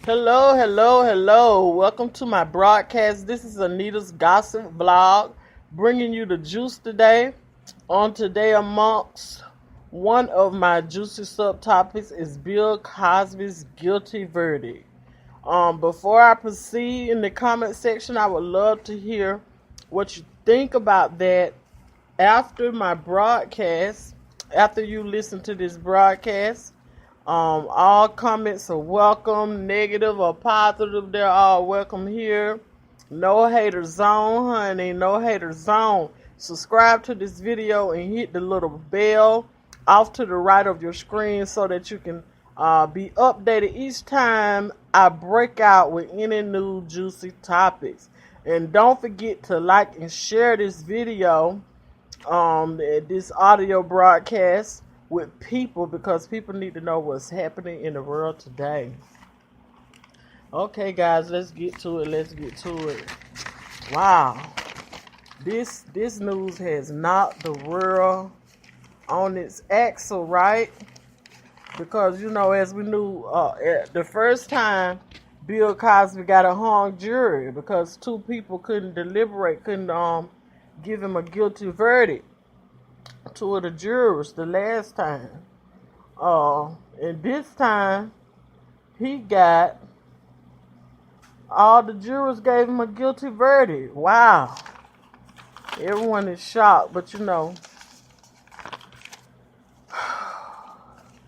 Hello, hello, hello. Welcome to my broadcast. This is Anita's Gossip Vlog, bringing you the juice today. On today amongst one of my juicy subtopics is Bill Cosby's guilty verdict. Before I proceed in the comment section, I would love to hear what you think about that after my broadcast, after you listen to this broadcast. All comments are welcome, negative or positive, they're all welcome here. No hater zone, honey, no hater zone. Subscribe to this video and hit the little bell off to the right of your screen so that you can be updated each time I break out with any new juicy topics. And don't forget to like and share this video, this audio broadcast, with people, because people need to know what's happening in the world today. Okay, guys, let's get to it. Wow, this news has knocked the world on its axle, right? Because as we knew, the first time Bill Cosby got a hung jury because two people couldn't give him a guilty verdict. Two of the jurors the last time. And this time all the jurors gave him a guilty verdict. Wow. Everyone is shocked, but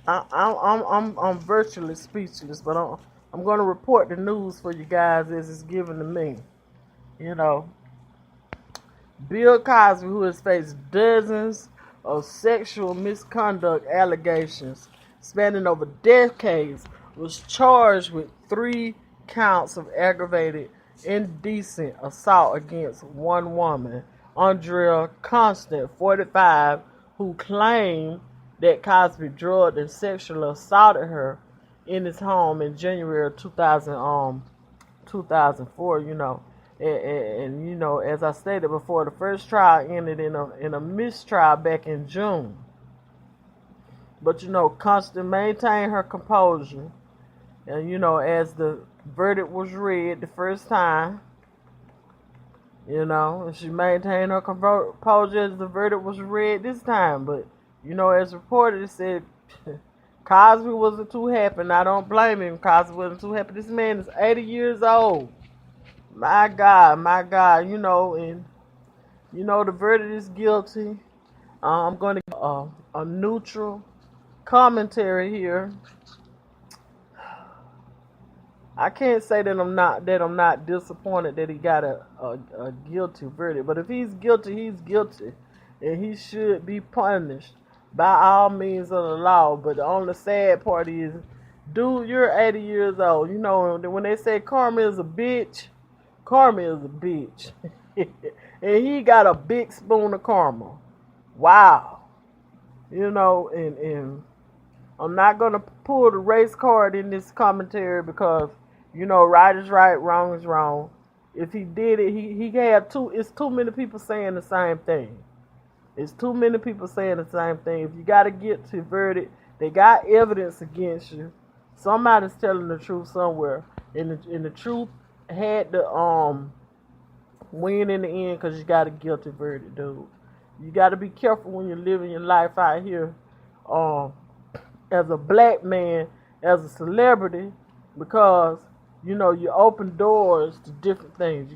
I'm virtually speechless, but I'm going to report the news for you guys as it's given to me. Bill Cosby, who has faced dozens of sexual misconduct allegations spanning over decades, was charged with 3 counts of aggravated indecent assault against one woman, Andrea Constant, 45, who claimed that Cosby drugged and sexually assaulted her in his home in January of 2004. And as I stated before, the first trial ended in a mistrial back in June. But Constant maintained her composure, and as the verdict was read the first time, and she maintained her composure as the verdict was read this time. But as reported, it said Cosby wasn't too happy, and I don't blame him. Cosby wasn't too happy. This man is 80 years old. My God, and the verdict is guilty. I'm going to give a neutral commentary here. I can't say that I'm not disappointed that he got a guilty verdict, but if he's guilty, he's guilty, and he should be punished by all means of the law. But the only sad part is, dude, you're 80 years old. When they say karma is a bitch, karma is a bitch. And he got a big spoon of karma. Wow. And I'm not going to pull the race card in this commentary because, right is right, wrong is wrong. If he did it, he had it's too many people saying the same thing. If you got to get to verdict, they got evidence against you. Somebody's telling the truth somewhere. And the truth had to win in the end, because you got a guilty verdict, dude. You got to be careful when you're living your life out here as a black man, as a celebrity, because you open doors to different things.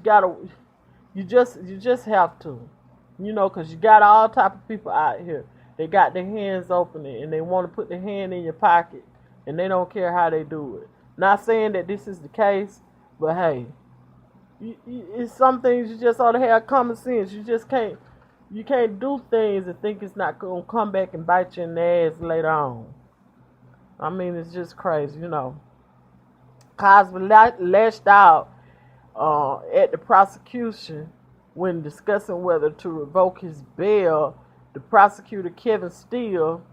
You just have to, because you got all type of people out here. They got their hands open and they want to put their hand in your pocket, and they don't care how they do it. Not saying that this is the case, but hey, it's some things you just ought to have common sense. You can't do things and think it's not going to come back and bite you in the ass later on. I mean, it's just crazy, Cosby lashed out at the prosecution when discussing whether to revoke his bail. The prosecutor, Kevin Steele,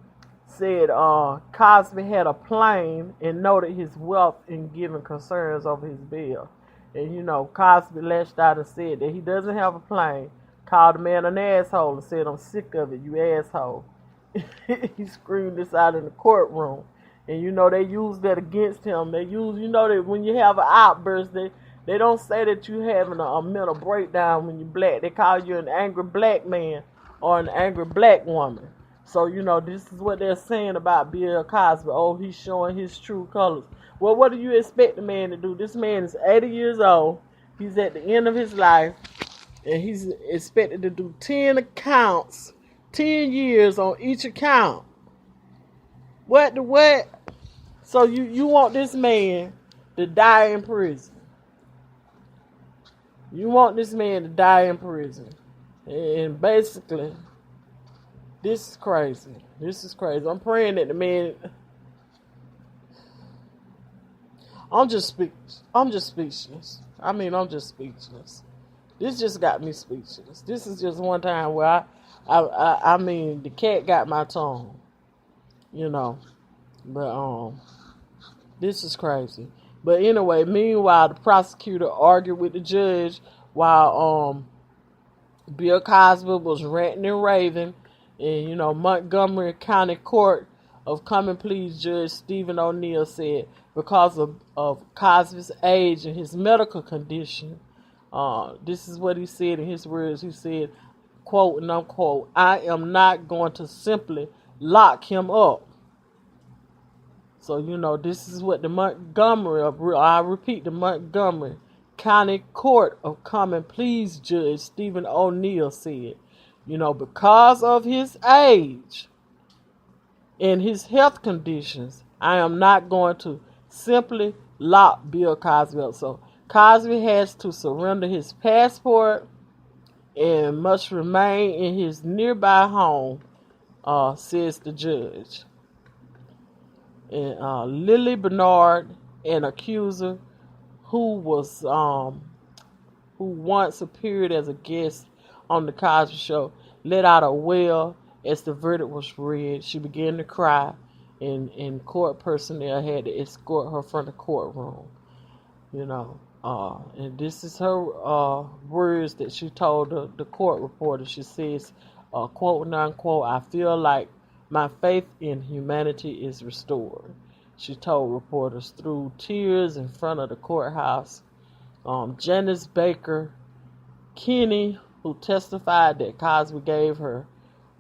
said Cosby had a plane and noted his wealth in giving concerns over his bail. And Cosby lashed out and said that he doesn't have a plane, called the man an asshole and said, "I'm sick of it, you asshole." He screamed this out in the courtroom. And they use that against him. They use, that when you have an outburst, they don't say that you having a mental breakdown when you're black. They call you an angry black man or an angry black woman. So, this is what they're saying about Bill Cosby. Oh, he's showing his true colors. Well, what do you expect the man to do? This man is 80 years old. He's at the end of his life. And he's expected to do 10 accounts, 10 years on each account. What? So you want this man to die in prison. You want this man to die in prison. And basically, this is crazy. This is crazy. I'm praying that the man... I'm just speechless. I'm just speechless. This just got me speechless. This is just one time where I mean, the cat got my tongue. But this is crazy. But anyway, meanwhile, the prosecutor argued with the judge while Bill Cosby was ranting and raving. And, Montgomery County Court of Common Pleas Judge Stephen O'Neill said because of Cosby's age and his medical condition, this is what he said in his words. He said, quote and unquote, "I am not going to simply lock him up." So, this is what the Montgomery County Court of Common Pleas Judge Stephen O'Neill said. Because of his age and his health conditions, I am not going to simply lock Bill Cosby up. So Cosby has to surrender his passport and must remain in his nearby home, says the judge. And Lily Bernard, an accuser who once appeared as a guest on the Cosby Show, let out a wail as the verdict was read. She began to cry, and court personnel had to escort her from the courtroom. And this is her words that she told the court reporter. She says, quote and unquote, "I feel like my faith in humanity is restored," she told reporters through tears in front of the courthouse. Janice Baker Kinney, who testified that Cosby gave her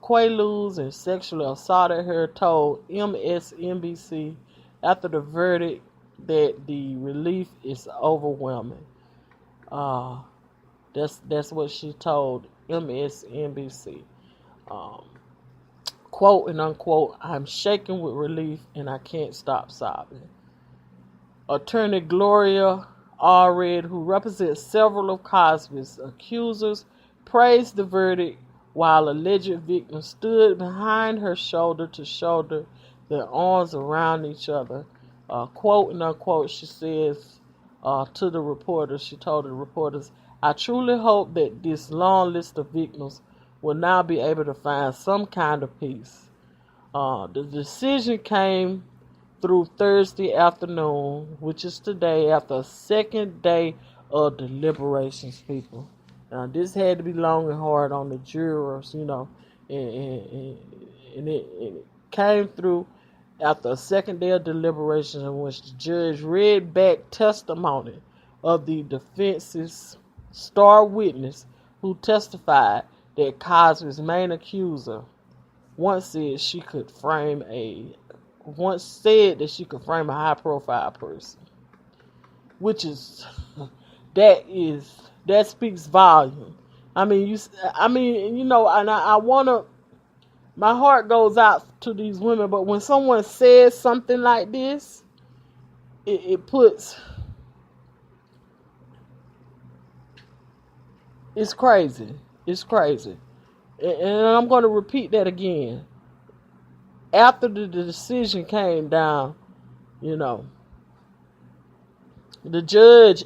quaaludes and sexually assaulted her, told MSNBC after the verdict that the relief is overwhelming. That's what she told MSNBC. Quote and unquote, "I'm shaking with relief and I can't stop sobbing." Attorney Gloria Allred, who represents several of Cosby's accusers, praised the verdict while alleged victims stood behind her shoulder to shoulder, their arms around each other. Quote and unquote, she says to the reporters, she told the reporters, "I truly hope that this long list of victims will now be able to find some kind of peace." The decision came through Thursday afternoon, which is today, after a second day of deliberations, people. Now, this had to be long and hard on the jurors, and it came through after a second day of deliberations in which the judge read back testimony of the defense's star witness who testified that Cosby's main accuser once said that she could frame a high-profile person, which is that speaks volume. And I wanna. My heart goes out to these women, but when someone says something like this, it puts. It's crazy. It's crazy. And I'm going to repeat that again. After the decision came down, the judge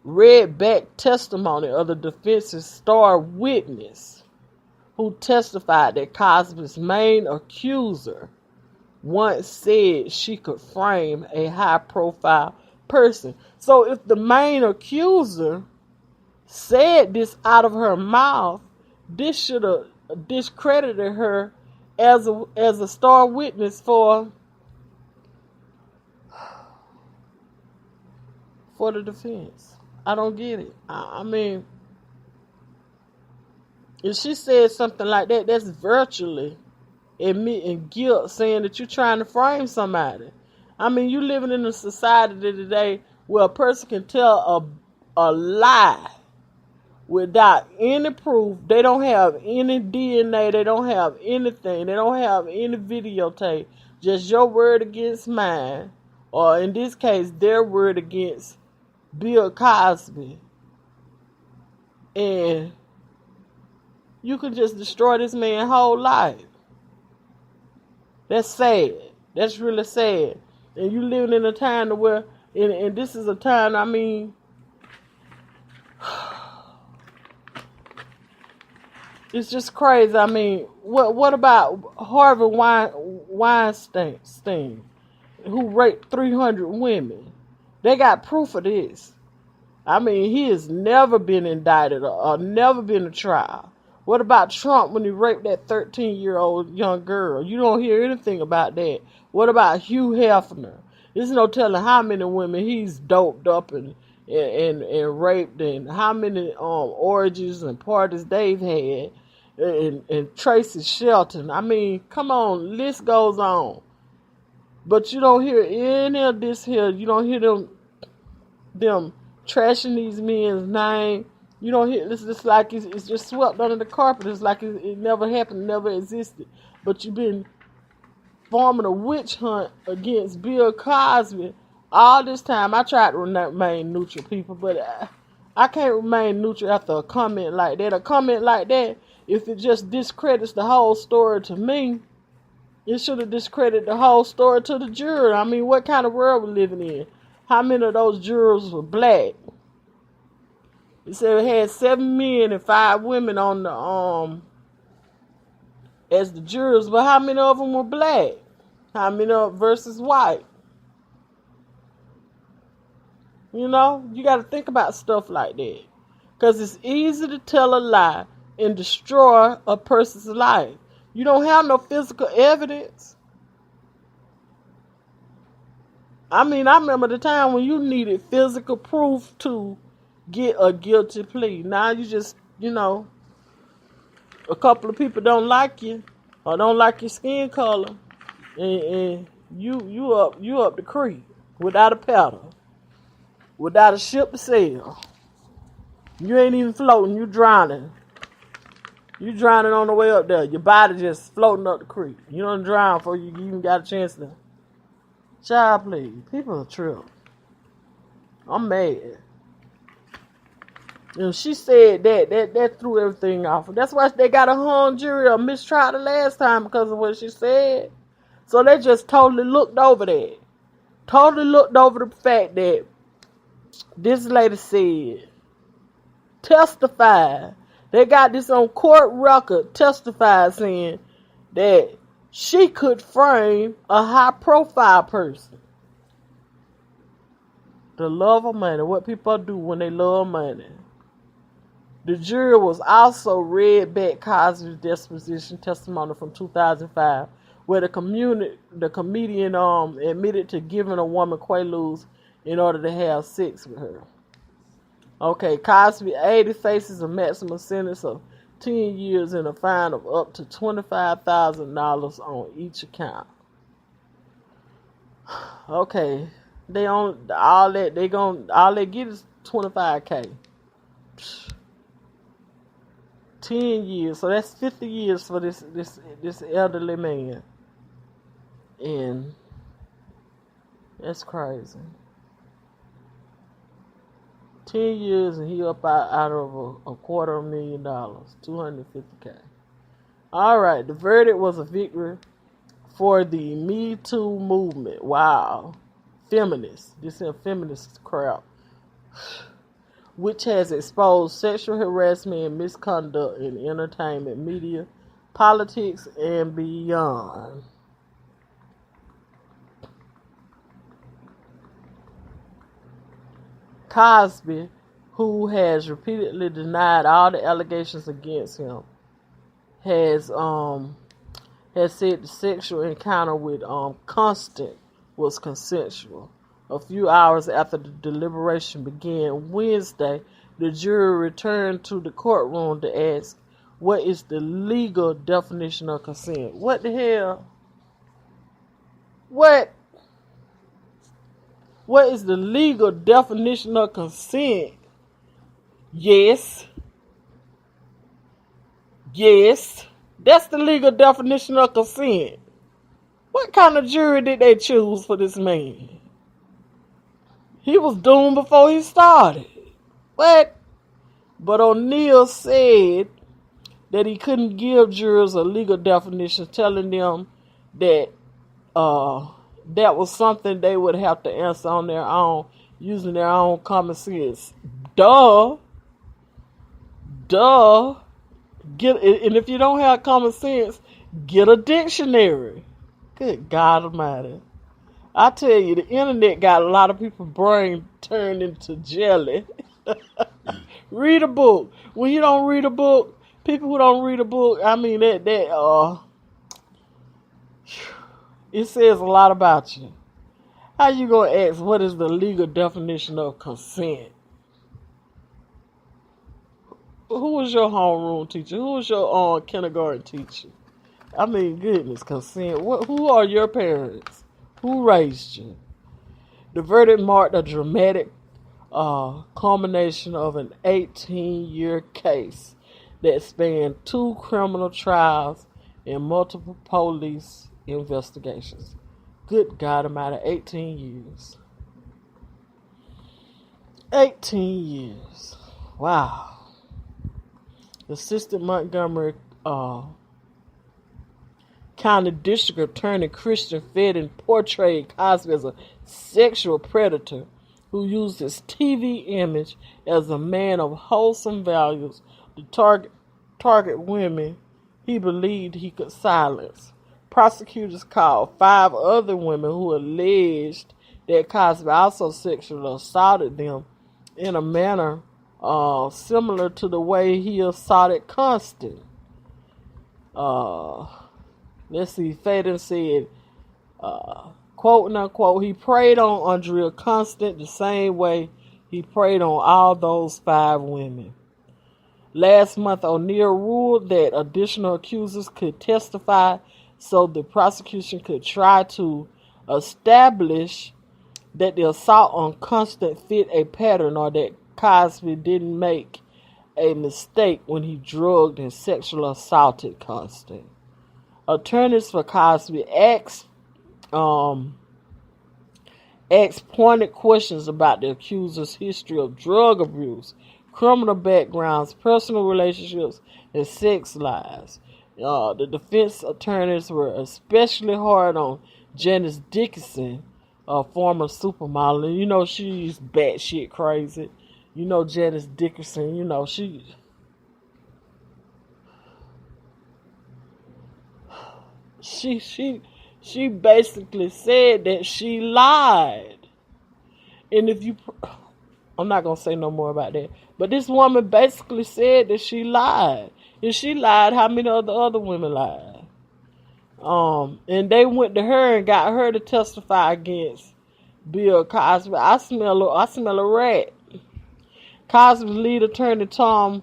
read back testimony of the defense's star witness who testified that Cosby's main accuser once said she could frame a high-profile person. So if the main accuser said this out of her mouth, this should have discredited her as a star witness for for the defense. I don't get it. I mean, if she said something like that, that's virtually admitting guilt, saying that you're trying to frame somebody. I mean, you living in a society today where a person can tell a lie without any proof. They don't have any DNA. They don't have anything. They don't have any videotape. Just your word against mine, or in this case, their word against Bill Cosby. And you can just destroy this man's whole life. That's sad. That's really sad. And you living in a time to where, and this is a time, I mean, it's just crazy. I mean, what about Harvey Weinstein, who raped 300 women? They got proof of this. I mean, he has never been indicted or never been to trial. What about Trump when he raped that 13-year-old young girl? You don't hear anything about that. What about Hugh Hefner? There's no telling how many women he's doped up and raped, and how many orgies and parties they've had, and Tracy Shelton. I mean, come on, list goes on. But you don't hear any of this here. You don't hear them trashing these men's name. You don't hear, it's just like it's just swept under the carpet. It's like it never happened, never existed. But you've been forming a witch hunt against Bill Cosby all this time. I tried to remain neutral, people, but I can't remain neutral after a comment like that. A comment like that, if it just discredits the whole story to me, it should have discredited the whole story to the jury. I mean, what kind of world we're living in? How many of those jurors were black? It said it had 7 men and 5 women on the as the jurors, but how many of them were black? How many of versus white? You know, you got to think about stuff like that, because it's easy to tell a lie and destroy a person's life. You don't have no physical evidence. I mean, I remember the time when you needed physical proof to get a guilty plea. Now you just, a couple of people don't like you or don't like your skin color, and you up the creek without a paddle, without a ship to sail. You ain't even floating. You drowning. You drowning on the way up there. Your body just floating up the creek. You don't drown before you even got a chance to. Child, please. People are tripping. I'm mad. And she said that threw everything off. That's why they got a hung jury or mistrial the last time, because of what she said. So they just totally looked over that. Totally looked over the fact that this lady said, testified. They got this on court record, testified, saying that she could frame a high-profile person. The love of money, what people do when they love money. The jury was also read back Cosby's deposition testimony from 2005, where the comedian admitted to giving a woman quaaludes in order to have sex with her. Okay, Cosby 80 faces a maximum sentence of 10 years and a fine of up to $25,000 on each account. Okay, all they get is $25K. 10 years, so that's 50 years for this elderly man, and that's crazy. 10 years and he up out of a $250,000, $250K. All right, the verdict was a victory for the Me Too movement. Wow, feminists, this is feminist crap, which has exposed sexual harassment and misconduct in entertainment, media, politics, and beyond. Cosby, who has repeatedly denied all the allegations against him, has said the sexual encounter with Constant was consensual. A few hours after the deliberation began Wednesday, the jury returned to the courtroom to ask, what is the legal definition of consent? What the hell? What is the legal definition of consent? Yes. That's the legal definition of consent. What kind of jury did they choose for this man? He was doomed before he started. What? But O'Neill said that he couldn't give jurors a legal definition, telling them that that was something they would have to answer on their own, using their own common sense. Duh. And if you don't have common sense, get a dictionary. Good God Almighty. I tell you, the internet got a lot of people's brain turned into jelly. Read a book. When you don't read a book, people who don't read a book, I mean, it says a lot about you. How you gonna ask what is the legal definition of consent? Who was your homeroom teacher? Who was your kindergarten teacher? I mean, goodness, consent. Who are your parents? Who raised you? The verdict marked a dramatic culmination of an 18-year case that spanned 2 criminal trials and multiple police investigations. Good God Almighty, 18 years. 18 years. Wow. Assistant Montgomery County District Attorney Christian Fedden portrayed Cosby as a sexual predator who used his TV image as a man of wholesome values to target women he believed he could silence. Prosecutors called 5 other women who alleged that Cosby also sexually assaulted them in a manner similar to the way he assaulted Constant. Let's see, Fedden said, quote unquote, he preyed on Andrea Constant the same way he preyed on all those 5 women. Last month, O'Neill ruled that additional accusers could testify so the prosecution could try to establish that the assault on Constant fit a pattern or that Cosby didn't make a mistake when he drugged and sexually assaulted Constant. Attorneys for Cosby asked pointed questions about the accuser's history of drug abuse, criminal backgrounds, personal relationships, and sex lives. The defense attorneys were especially hard on Janice Dickinson, a former supermodel. And you know she's batshit crazy. You know Janice Dickinson, you know she basically said that she lied. And if you, I'm not going to say no more about that. But this woman basically said that she lied. And she lied, how many other women lied? And they went to her and got her to testify against Bill Cosby. I smell a rat. Cosby's lead attorney Tom,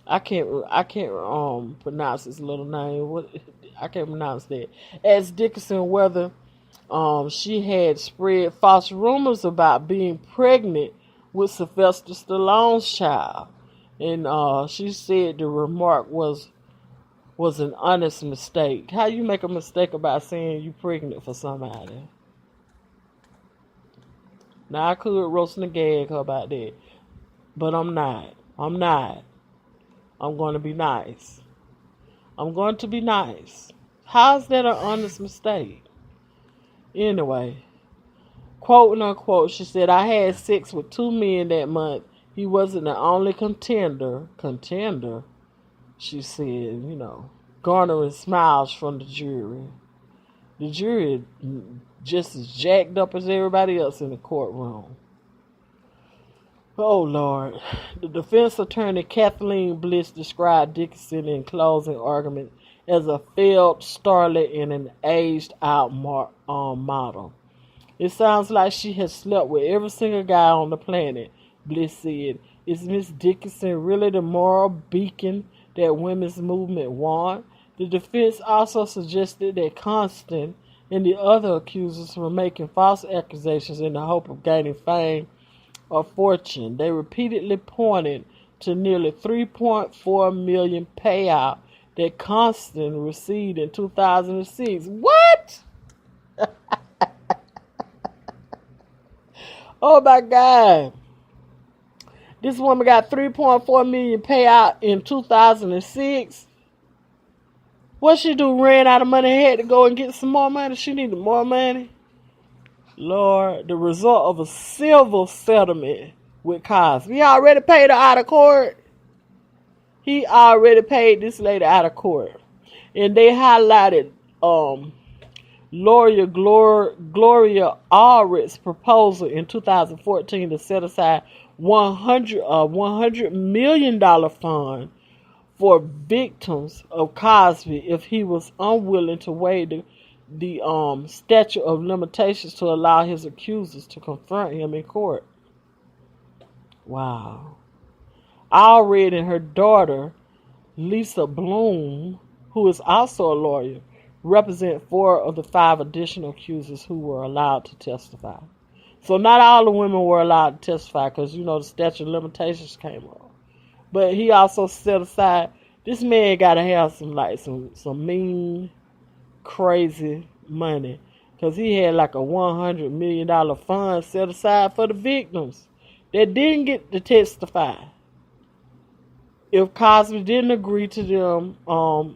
I can't pronounce his little name. I can't pronounce that. Asked Dickinson whether she had spread false rumors about being pregnant with Sylvester Stallone's child, and she said the remark was an honest mistake. How you make a mistake about saying you pregnant for somebody? Now I could roast and gag her about that, but I'm not. I'm going to be nice. I'm going to be nice. How's that an honest mistake? Anyway, quote unquote, she said, I had sex with 2 men that month. He wasn't the only contender, she said, garnering smiles from the jury. The jury just as jacked up as everybody else in the courtroom. Oh, Lord. The defense attorney, Kathleen Bliss, described Dickinson in closing argument as a failed starlet and an aged-out model. It sounds like she has slept with every single guy on the planet, Bliss said. Is Miss Dickinson really the moral beacon that women's movement want? The defense also suggested that Constant and the other accusers were making false accusations in the hope of gaining fame or fortune. They repeatedly pointed to nearly $3.4 million payout that Constant received in 2006. What? Oh my God. This woman got $3.4 million payout in 2006. What she do? Ran out of money and had to go and get some more money? She needed more money? Lord, the result of a civil settlement with Cosby. He already paid her out of court. He already paid this lady out of court. And they highlighted lawyer Gloria Allred's proposal in 2014 to set aside $100 million fund for victims of Cosby if he was unwilling to waive the statute of limitations to allow his accusers to confront him in court. Wow. Allred and her daughter, Lisa Bloom, who is also a lawyer, represent 4 of the 5 additional accusers who were allowed to testify. So not all the women were allowed to testify because, the statute of limitations came up. But he also set aside, this man got to have some mean, crazy money. Because he had like a $100 million fund set aside for the victims that didn't get to testify. If Cosby didn't agree to them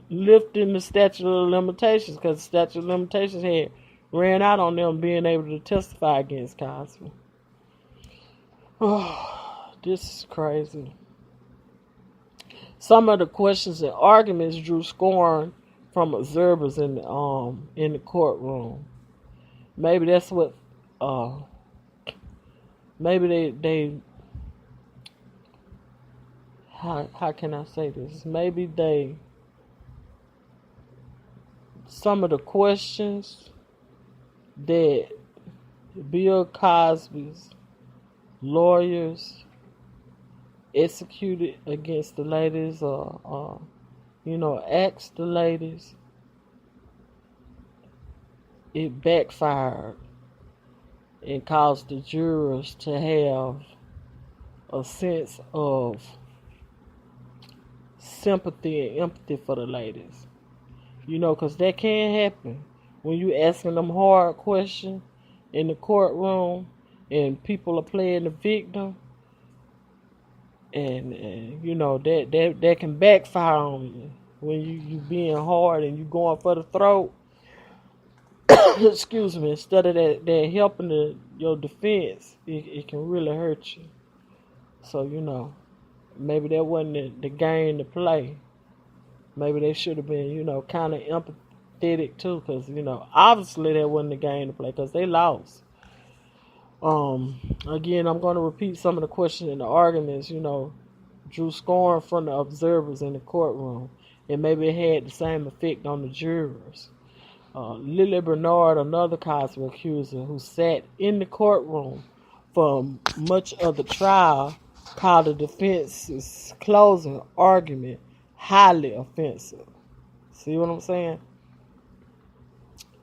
lifting the statute of limitations, because the statute of limitations had ran out on them being able to testify against Cosby. Oh, this is crazy. Some of the questions and arguments drew scorn from observers in the courtroom. Maybe that's what. Maybe they. How can I say this? Maybe some of the questions that Bill Cosby's lawyers executed against the ladies or asked the ladies, it backfired and caused the jurors to have a sense of sympathy and empathy for the ladies. Because that can happen when you asking them hard questions in the courtroom and people are playing the victim. And that can backfire on you when you being hard and you going for the throat. Excuse me. Instead of that helping your defense, it can really hurt you. So maybe that wasn't the game to play. Maybe they should have been kind of empathetic too, because obviously that wasn't the game to play because they lost. Again, I'm going to repeat some of the questions and the arguments, drew scorn from the observers in the courtroom. And maybe it had the same effect on the jurors. Lily Bernard, another Cosby accuser who sat in the courtroom for much of the trial, called the defense's closing argument highly offensive. See what I'm saying?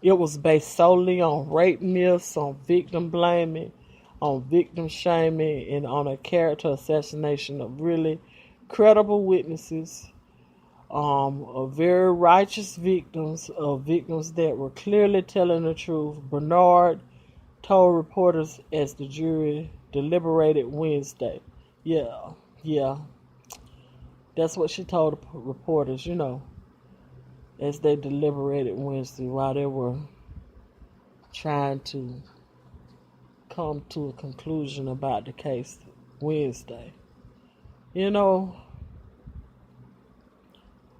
It was based solely on rape myths, on victim blaming, on victim shaming, and on a character assassination of really credible witnesses, of very righteous victims, of victims that were clearly telling the truth. Bernard told reporters as the jury deliberated Wednesday. Yeah. That's what she told the reporters, as they deliberated Wednesday while they were trying to come to a conclusion about the case Wednesday.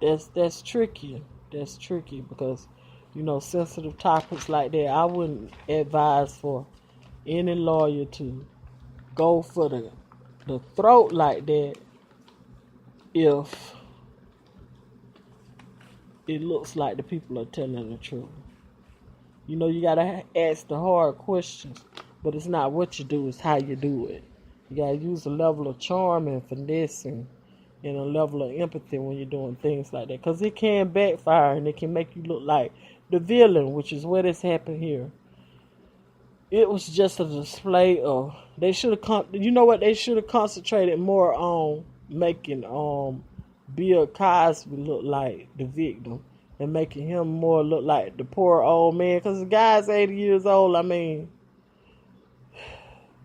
That's tricky. That's tricky because, sensitive topics like that, I wouldn't advise for any lawyer to go for the throat like that if it looks like the people are telling the truth. You know, you gotta ask the hard questions, but it's not what you do, it's how you do it. You gotta use a level of charm and finesse and a level of empathy when you're doing things like that, because it can backfire and it can make you look like the villain, which is what has happened here. It was just a display of, they should have, you know what, they should have concentrated more on making Bill Cosby look like the victim and making him more look like the poor old man, because the guy's 80 years old. I mean,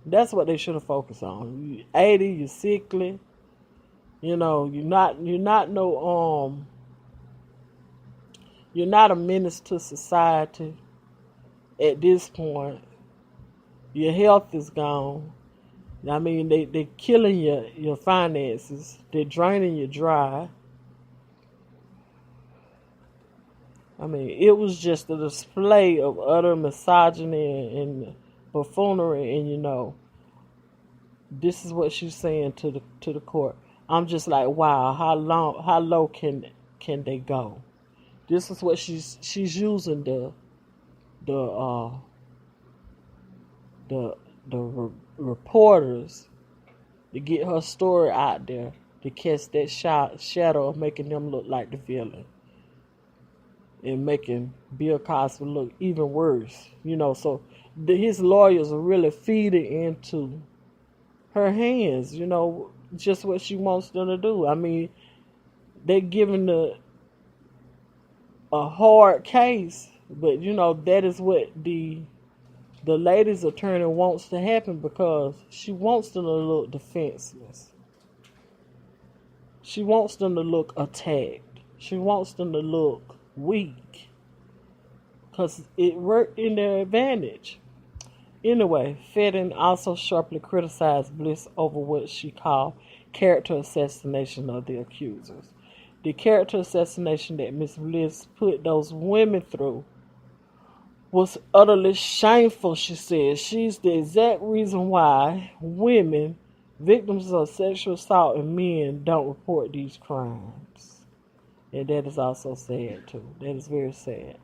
that's what they should have focused on. You 80, you're sickly, you know, you're not a menace to society at this point. Your health is gone. I mean, they're killing your finances. They're draining you dry. I mean, it was just a display of utter misogyny and buffoonery, and you know, this is what she's saying to the court. I'm just like, wow, how low can they go? This is what she's using the reporters to get her story out there, to cast that shadow of making them look like the villain and making Bill Cosby look even worse. You know, so his lawyers are really feeding into her hands, you know, just what she wants them to do. I mean, they're giving a hard case, but you know, that is what the lady's attorney wants to happen, because she wants them to look defenseless. She wants them to look attacked. She wants them to look weak, because it worked in their advantage. Anyway, Fedden also sharply criticized Bliss over what she called character assassination of the accusers. The character assassination that Miss Bliss put those women through was utterly shameful, she said. She's the exact reason why women, victims of sexual assault, and men don't report these crimes. And that is also sad, too. That is very sad.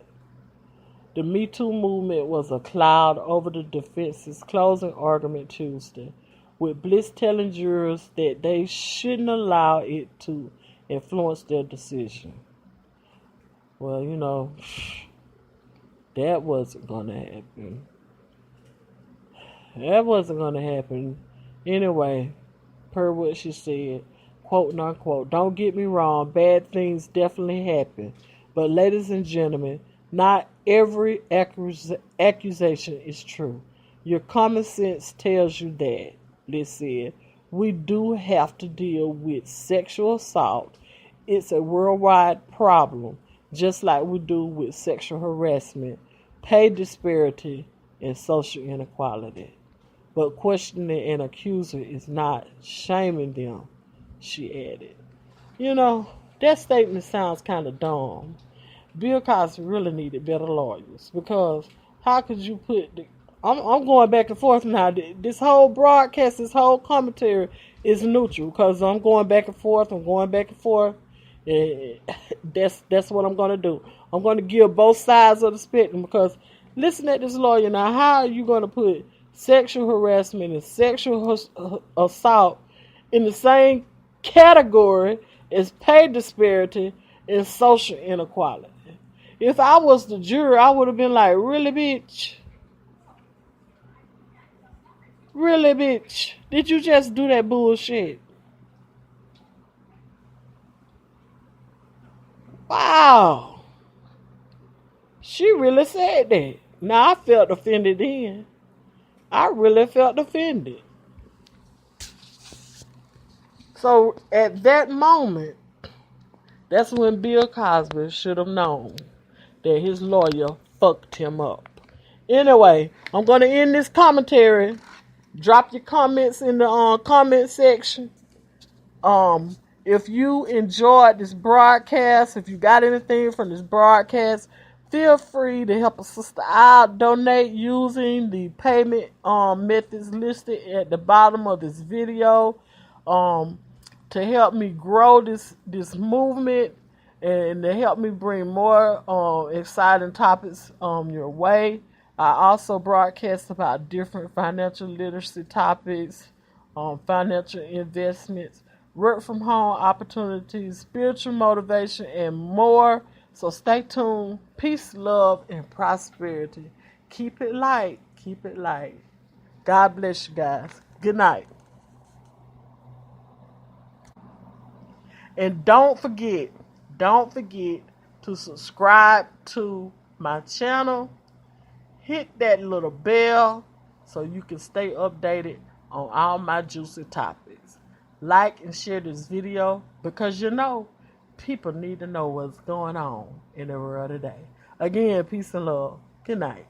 The Me Too movement was a cloud over the defense's closing argument Tuesday, with Bliss telling jurors that they shouldn't allow it to influence their decision. Well, you know, that wasn't going to happen. That wasn't going to happen. Anyway, per what she said, quote and unquote, don't get me wrong, bad things definitely happen. But ladies and gentlemen, not every accusation is true. Your common sense tells you that, Liz said. We do have to deal with sexual assault. It's a worldwide problem, just like we do with sexual harassment, pay disparity, and social inequality. But questioning an accuser is not shaming them, she added. You know, that statement sounds kind of dumb. Bill Cosby really needed better lawyers, because how could you put I'm going back and forth now. This whole broadcast, this whole commentary is neutral, because I'm going back and forth. And that's what I'm going to do. I'm going to give both sides of the spectrum, because listen at this lawyer now. How are you going to put sexual harassment and sexual assault in the same category as pay disparity and social inequality? If I was the juror, I would have been like, really, bitch? Really, bitch? Did you just do that bullshit? Wow. She really said that. Now, I felt offended then. I really felt offended. So, at that moment, that's when Bill Cosby should have known that his lawyer fucked him up. Anyway, I'm going to end this commentary. Drop your comments in the comment section. If you enjoyed this broadcast, if you got anything from this broadcast, feel free to help a sister out. Donate using the payment methods listed at the bottom of this video to help me grow this movement and to help me bring more exciting topics your way. I also broadcast about different financial literacy topics, financial investments, work from home opportunities, spiritual motivation, and more. So stay tuned. Peace, love, and prosperity. Keep it light. Keep it light. God bless you guys. Good night. And don't forget to subscribe to my channel. Hit that little bell so you can stay updated on all my juicy topics. Like and share this video because people need to know what's going on in the world today. Again, peace and love. Good night.